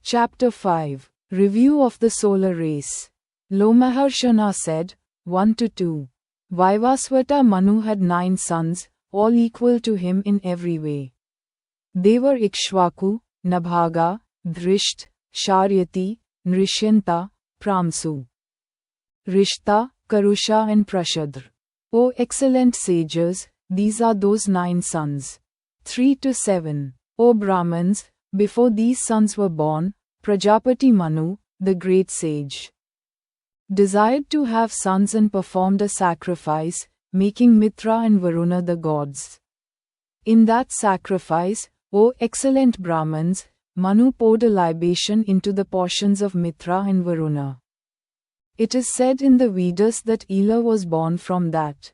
Chapter 5. Review of the Solar Race. Lomaharshana said, 1-2. Vaivasvata Manu had 9 sons, all equal to him in every way. They were Ikshvaku, Nabhaga, Drisht, Sharyati, Nrishyanta, Pramsu, Rishta, Karusha and Prashadr. O excellent sages, these are those 9 sons. 3-7. O Brahmins, before these sons were born, Prajapati Manu, the great sage, desired to have sons and performed a sacrifice, making Mitra and Varuna the gods. In that sacrifice, O excellent Brahmins, Manu poured a libation into the portions of Mitra and Varuna. It is said in the Vedas that Ila was born from that.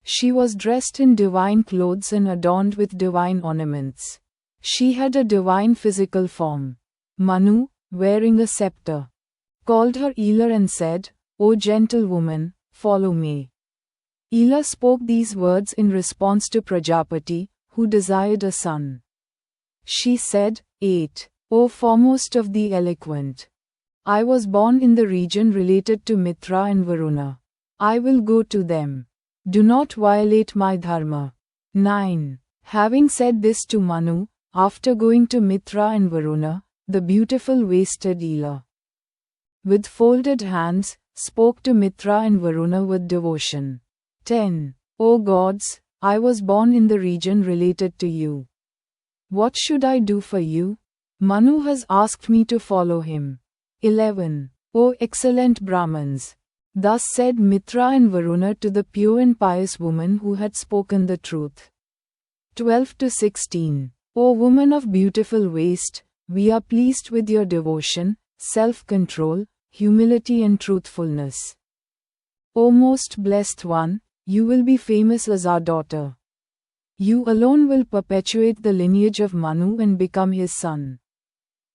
She was dressed in divine clothes and adorned with divine ornaments. She had a divine physical form. Manu, wearing a scepter, called her Ila and said, O gentle woman, follow me. Ila spoke these words in response to Prajapati, who desired a son. She said, 8. O foremost of the eloquent, I was born in the region related to Mitra and Varuna. I will go to them. Do not violate my dharma. 9. Having said this to Manu, after going to Mitra and Varuna, the beautiful waisted Ila, with folded hands, spoke to Mitra and Varuna with devotion. 10. O gods, I was born in the region related to you. What should I do for you? Manu has asked me to follow him. 11. O excellent Brahmins, thus said Mitra and Varuna to the pure and pious woman who had spoken the truth. 12-16. O woman of beautiful waist, we are pleased with your devotion, self-control, humility and truthfulness. O most blessed one, you will be famous as our daughter. You alone will perpetuate the lineage of Manu and become his son.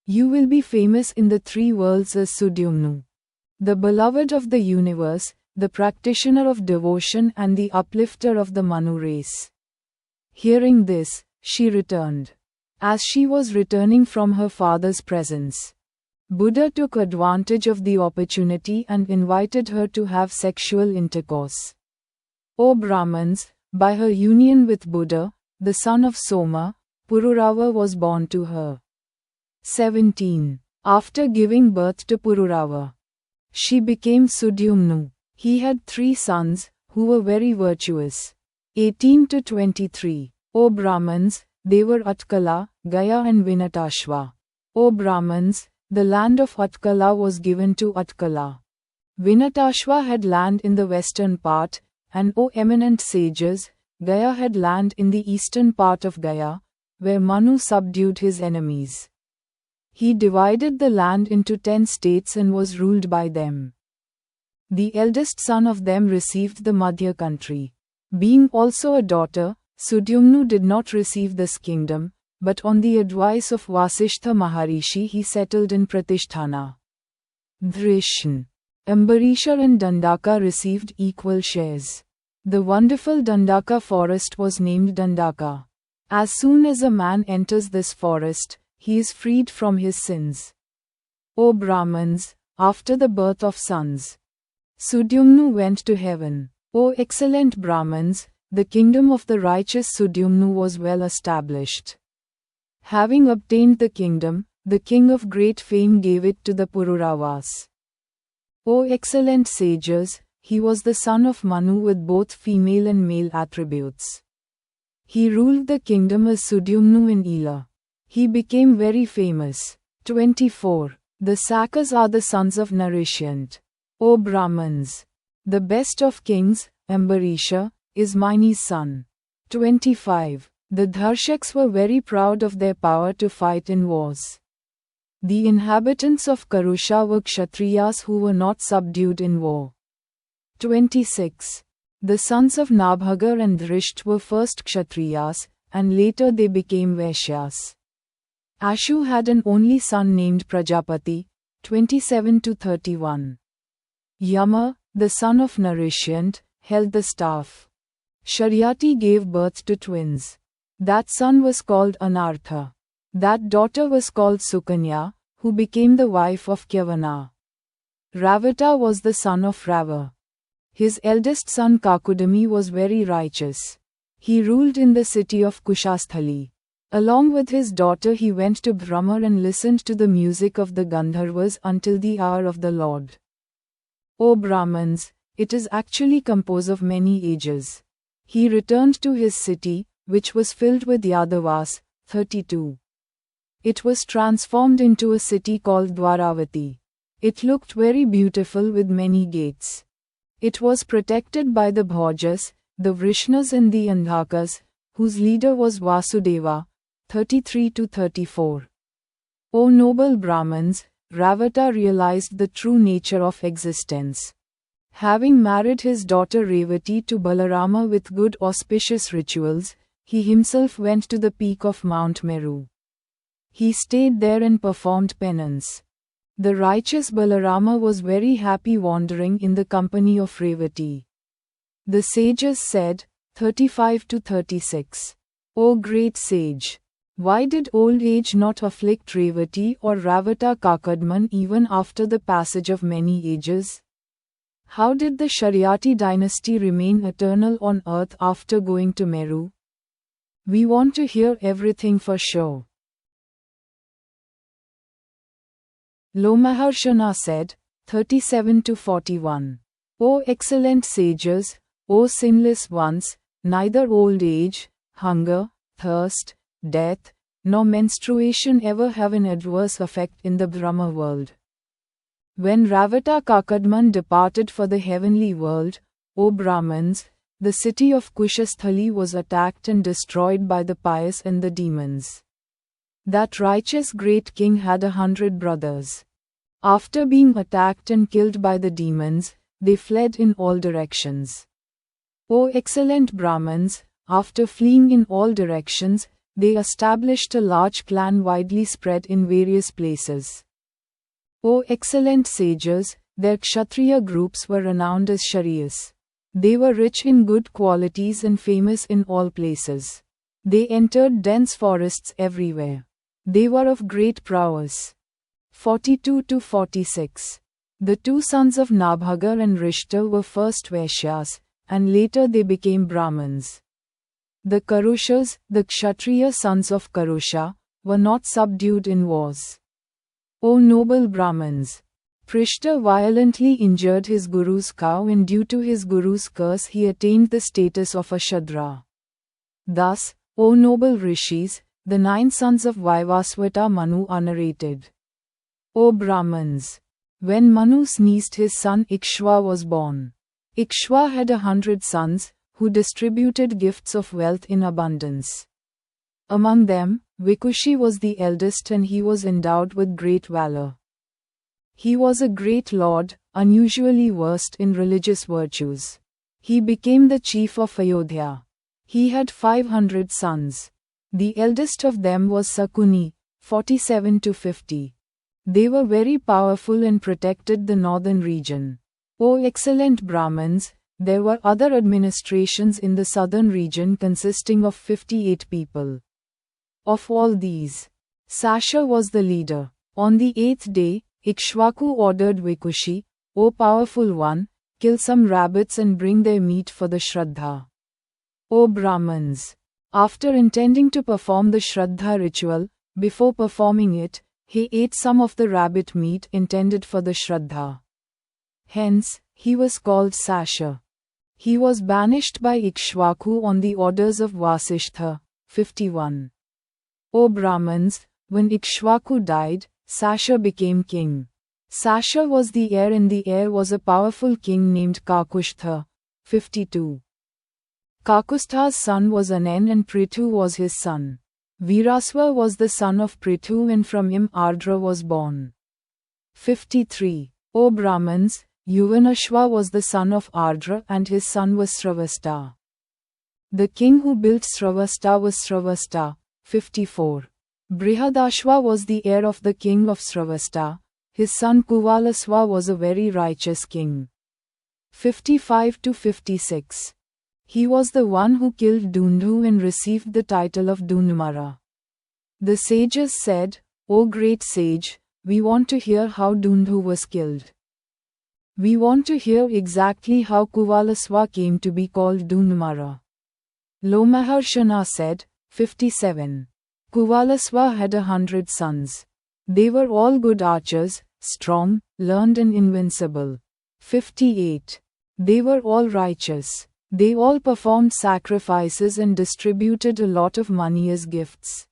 You will be famous in the 3 worlds as Sudyumnu, the beloved of the universe, the practitioner of devotion and the uplifter of the Manu race. Hearing this, she returned. As she was returning from her father's presence, Buddha took advantage of the opportunity and invited her to have sexual intercourse. O Brahmins, by her union with Buddha, the son of Soma, Pururava was born to her. 17. After giving birth to Pururava, she became Sudyumnu. He had 3 sons, who were very virtuous. 18-23. O Brahmins, they were Utkala, Gaya and Vinatashva. O Brahmins, the land of Utkala was given to Utkala. Vinatashva had land in the western part, and O eminent sages, Gaya had land in the eastern part of Gaya, where Manu subdued his enemies. He divided the land into 10 states and was ruled by them. The eldest son of them received the Madhya country. Being also a daughter, Sudyumnu did not receive this kingdom, but on the advice of Vasishtha Maharishi he settled in Pratisthana. Drishn, Ambarisha and Dandaka received equal shares. The wonderful Dandaka forest was named Dandaka. As soon as a man enters this forest, he is freed from his sins. O Brahmins, after the birth of sons, Sudyumnu went to heaven. O excellent Brahmins, the kingdom of the righteous Sudyumnu was well established. Having obtained the kingdom, the king of great fame gave it to the Pururavas. O excellent sages, he was the son of Manu with both female and male attributes. He ruled the kingdom as Sudyumnu in Ila. He became very famous. 24. The Sakas are the sons of Narishyant. O Brahmins, the best of kings, Ambarisha, is Maini's son. 25. The Dharshaks were very proud of their power to fight in wars. The inhabitants of Karusha were Kshatriyas who were not subdued in war. 26. The sons of Nabhaga and Drisht were first Kshatriyas, and later they became Vaishyas. Ashu had an only son named Prajapati. 27-31. Yama, the son of Narishyant, held the staff. Sharyati gave birth to twins. That son was called Anartha. That daughter was called Sukanya, who became the wife of Kyavana. Ravata was the son of Rava. His eldest son Kakudami was very righteous. He ruled in the city of Kushasthali. Along with his daughter he went to Brahma and listened to the music of the Gandharvas until the hour of the Lord. O Brahmins, it is actually composed of many ages. He returned to his city, which was filled with Yadavas. 32. It was transformed into a city called Dwaravati. It looked very beautiful with many gates. It was protected by the Bhojas, the Vrishnas and the Andhakas, whose leader was Vasudeva. 33-34. O noble Brahmins, Ravata realized the true nature of existence. Having married his daughter Revati to Balarama with good auspicious rituals, he himself went to the peak of Mount Meru. He stayed there and performed penance. The righteous Balarama was very happy wandering in the company of Revati. The sages said, 35-36. O great sage! Why did old age not afflict Revati or Ravata Kakadman even after the passage of many ages? How did the Shariati dynasty remain eternal on earth after going to Meru? We want to hear everything for sure. Lomaharshana said, 37-41. O excellent sages, O sinless ones, neither old age, hunger, thirst, death, nor menstruation ever have an adverse effect in the Brahma world. When Ravata Kakadman departed for the heavenly world, O Brahmins, the city of Kushasthali was attacked and destroyed by the pious and the demons. That righteous great king had 100 brothers. After being attacked and killed by the demons, they fled in all directions. O excellent Brahmins, after fleeing in all directions, they established a large clan widely spread in various places. O excellent sages, their Kshatriya groups were renowned as Shariyas. They were rich in good qualities and famous in all places. They entered dense forests everywhere. They were of great prowess. 42-46. The two sons of Nabhaga and Rishta were first Vaishyas, and later they became Brahmins. The Karushas, the Kshatriya sons of Karusha, were not subdued in wars. O noble Brahmins! Prishta violently injured his guru's cow and due to his guru's curse he attained the status of a Shudra. Thus, O noble Rishis, the 9 sons of Vaivaswata Manu are narrated. O Brahmins! When Manu sneezed his son Ikshva was born. Ikshva had 100 sons, who distributed gifts of wealth in abundance. Among them, Vikushi was the eldest and he was endowed with great valor. He was a great lord, unusually versed in religious virtues. He became the chief of Ayodhya. He had 500 sons. The eldest of them was Sakuni, 47-50. They were very powerful and protected the northern region. O excellent Brahmins, there were other administrations in the southern region consisting of 58 people. Of all these, Sasha was the leader. On the 8th day, Ikshvaku ordered Vikushi, O powerful one, kill some rabbits and bring their meat for the Shraddha. O Brahmins! After intending to perform the Shraddha ritual, before performing it, he ate some of the rabbit meat intended for the Shraddha. Hence, he was called Sasha. He was banished by Ikshvaku on the orders of Vasishtha. 51. O Brahmins, when Ikshvaku died, Sasha became king. Sasha was the heir and the heir was a powerful king named Kakushtha. 52. Kakustha's son was Anen and Prithu was his son. Viraswa was the son of Prithu and from him Ardra was born. 53. O Brahmins, Yuvanashva was the son of Ardra and his son was Sravasta. The king who built Sravasta was Sravasta. 54. Brihadashva was the heir of the king of Sravasta. His son Kuvalasva was a very righteous king. 55-56. He was the one who killed Dundhu and received the title of Dundumara. The sages said, O great sage, we want to hear how Dundhu was killed. We want to hear exactly how Kuvalaswa came to be called Dundmara. Lomaharshana said, 57. Kuvalaswa had 100 sons. They were all good archers, strong, learned and invincible. 58. They were all righteous. They all performed sacrifices and distributed a lot of money as gifts.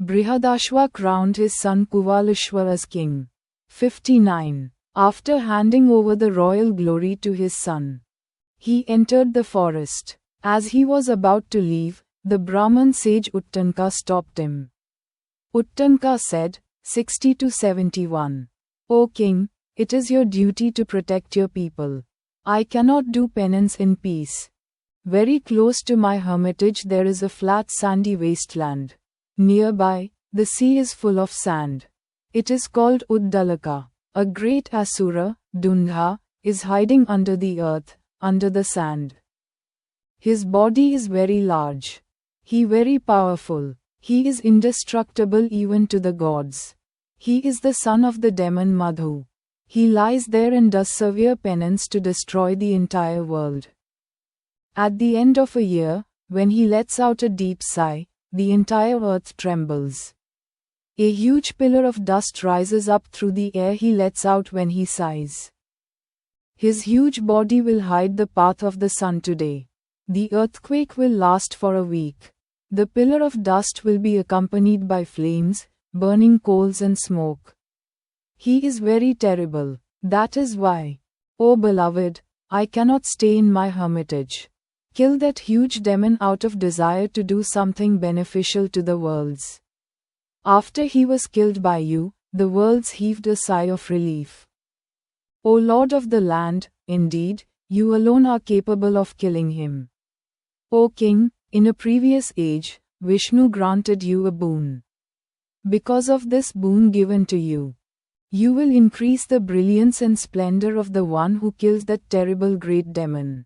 Brihadashva crowned his son Kuvalashwa as king. 59. After handing over the royal glory to his son, he entered the forest. As he was about to leave, the Brahman sage Uttanka stopped him. Uttanka said, 60-71. O king, it is your duty to protect your people. I cannot do penance in peace. Very close to my hermitage there is a flat sandy wasteland. Nearby, the sea is full of sand. It is called Uddalaka. A great asura, Dundha, is hiding under the earth, under the sand. His body is very large. He very powerful. He is indestructible even to the gods. He is the son of the demon Madhu. He lies there and does severe penance to destroy the entire world. At the end of a year, when he lets out a deep sigh, the entire earth trembles. A huge pillar of dust rises up through the air he lets out when he sighs. His huge body will hide the path of the sun today. The earthquake will last for a week. The pillar of dust will be accompanied by flames, burning coals and smoke. He is very terrible. That is why, O beloved, I cannot stay in my hermitage. Kill that huge demon out of desire to do something beneficial to the worlds. After he was killed by you, the worlds heaved a sigh of relief. O Lord of the land, indeed, you alone are capable of killing him. O King, in a previous age, Vishnu granted you a boon. Because of this boon given to you, you will increase the brilliance and splendor of the one who killed that terrible great demon.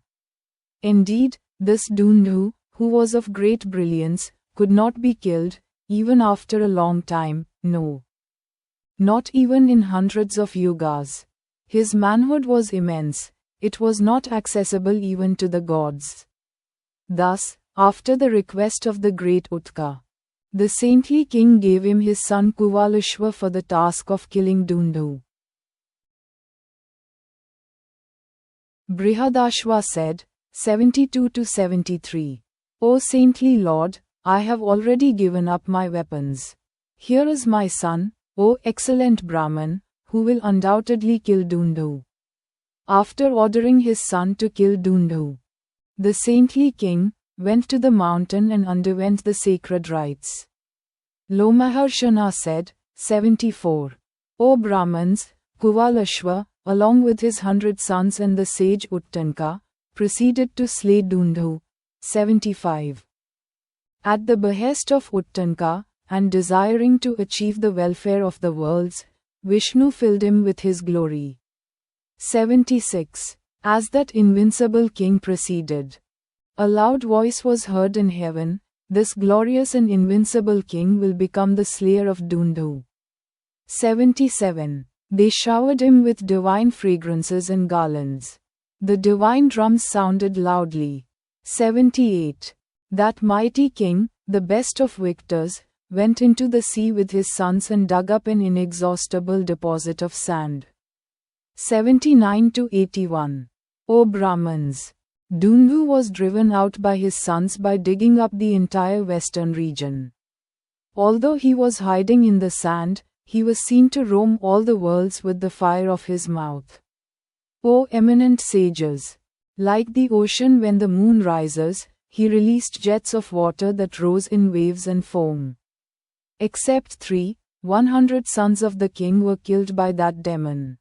Indeed, this Dundhu, who was of great brilliance, could not be killed, even after a long time, no. Not even in hundreds of yugas. His manhood was immense, it was not accessible even to the gods. Thus, after the request of the great Utka, the saintly king gave him his son Kuvalashwa for the task of killing Dundhu. Brihadashva said, 72-73. O saintly Lord, I have already given up my weapons. Here is my son, O excellent Brahman, who will undoubtedly kill Dundhu. After ordering his son to kill Dundhu, the saintly king went to the mountain and underwent the sacred rites. Lomaharshana said, 74. O Brahmans, Kuvalashwa, along with his 100 sons and the sage Uttanka, proceeded to slay Dundhu. 75. At the behest of Uttanka, and desiring to achieve the welfare of the worlds, Vishnu filled him with his glory. 76. As that invincible king proceeded, a loud voice was heard in heaven, this glorious and invincible king will become the slayer of Dundhu. 77. They showered him with divine fragrances and garlands. The divine drums sounded loudly. 78. That mighty king, the best of victors, went into the sea with his sons and dug up an inexhaustible deposit of sand. 79-81. O Brahmans, Dundhu was driven out by his sons by digging up the entire western region. Although he was hiding in the sand, he was seen to roam all the worlds with the fire of his mouth. O eminent sages, like the ocean when the moon rises, he released jets of water that rose in waves and foam. Except 100 sons of the king were killed by that demon.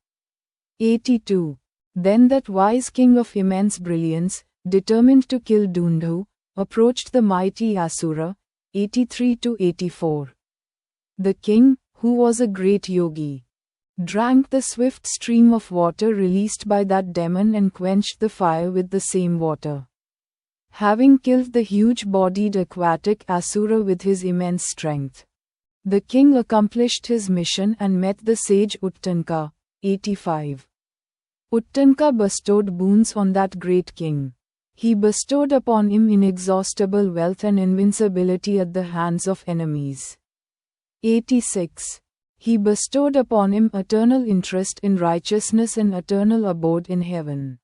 82. Then that wise king of immense brilliance, determined to kill Dundhu, approached the mighty Asura. 83-84. The king, who was a great yogi, drank the swift stream of water released by that demon and quenched the fire with the same water. Having killed the huge-bodied aquatic Asura with his immense strength, The king accomplished his mission and met the sage Uttanka. 85. Uttanka bestowed boons on that great king. He bestowed upon him inexhaustible wealth and invincibility at the hands of enemies. 86. He bestowed upon him eternal interest in righteousness and eternal abode in heaven.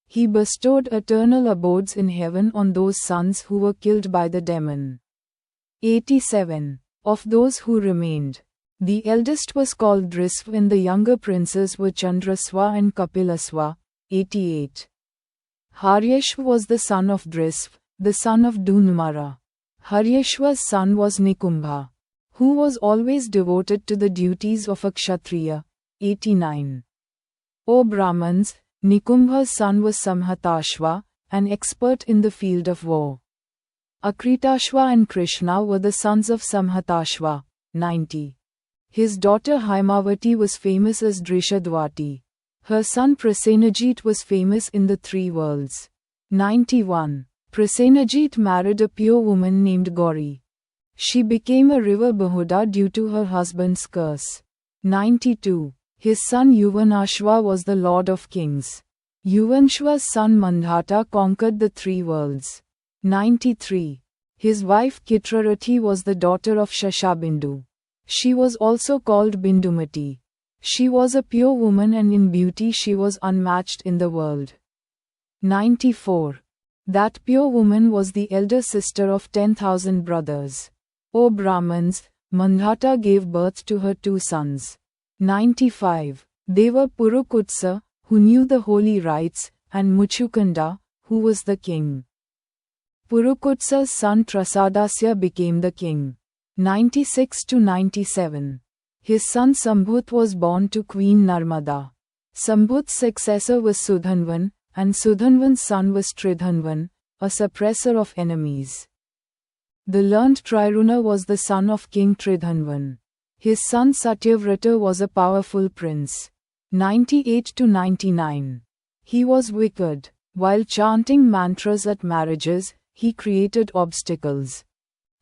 He bestowed eternal abodes in heaven on those sons who were killed by the demon. 87. Of those who remained, the eldest was called Drisva and the younger princes were Chandrasva and Kapilasva. 88. Haryashva was the son of Drisva, the son of Dunmara. Haryashva's son was Nikumbha, who was always devoted to the duties of a Kshatriya. 89. O Brahmins, Nikumbha's son was Samhatashva, an expert in the field of war. Akritashva and Krishna were the sons of Samhatashva. 90. His daughter Haimavati was famous as Drishadwati. Her son Prasenajit was famous in the three worlds. 91. Prasenajit married a pure woman named Gauri. She became a river Bahuda due to her husband's curse. 92. His son Yuvanashva was the lord of kings. Yuvanashva's son Mandhata conquered the three worlds. 93. His wife Chitrarathi was the daughter of Shashabindu. She was also called Bindumati. She was a pure woman and in beauty she was unmatched in the world. 94. That pure woman was the elder sister of 10,000 brothers. O Brahmins, Mandhata gave birth to her two sons. 95. They were Purukutsa, who knew the holy rites, and Muchukanda, who was the king. Purukutsa's son Trasadasya became the king. 96 to 97. His son Sambhut was born to Queen Narmada. Sambhut's successor was Sudhanvan, and Sudhanvan's son was Tridhanvan, a suppressor of enemies. The learned Triruna was the son of King Tridhanvan. His son Satyavrata was a powerful prince. 98 to 99. He was wicked. While chanting mantras at marriages, he created obstacles.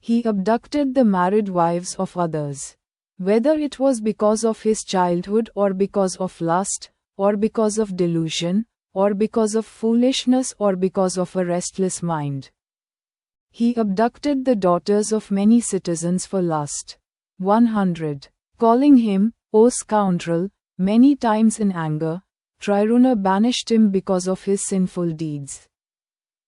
He abducted the married wives of others. Whether it was because of his childhood or because of lust, or because of delusion, or because of foolishness or because of a restless mind. He abducted the daughters of many citizens for lust. 100. Calling him, O scoundrel, many times in anger, Triruna banished him because of his sinful deeds.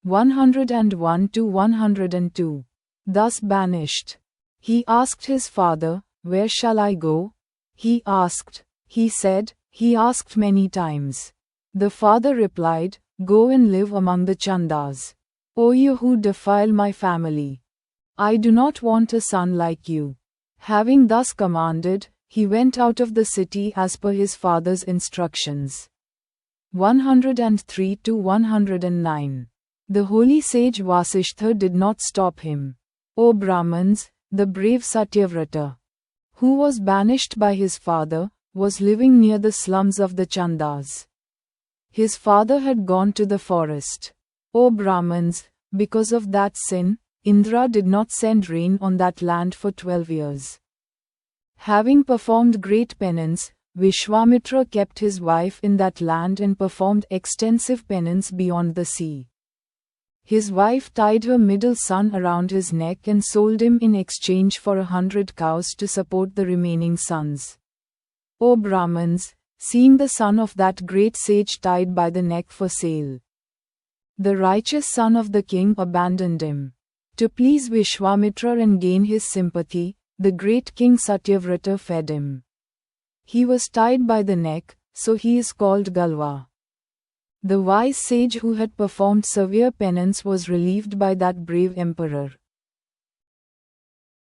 101 to 102. Thus banished. He asked his father, where shall I go? He asked. He said, he asked many times. The father replied, go and live among the Chandas. O you who defile my family! I do not want a son like you. Having thus commanded, he went out of the city as per his father's instructions. 103 to 109. The holy sage Vasishtha did not stop him. O Brahmins, the brave Satyavrata, who was banished by his father, was living near the slums of the Chandas. His father had gone to the forest. O Brahmins, because of that sin, Indra did not send rain on that land for 12 years. Having performed great penance, Vishwamitra kept his wife in that land and performed extensive penance beyond the sea. His wife tied her middle son around his neck and sold him in exchange for 100 cows to support the remaining sons. O Brahmins, seeing the son of that great sage tied by the neck for sale, the righteous son of the king abandoned him. To please Vishwamitra and gain his sympathy, the great king Satyavrata fed him. He was tied by the neck, so he is called Galva. The wise sage who had performed severe penance was relieved by that brave emperor.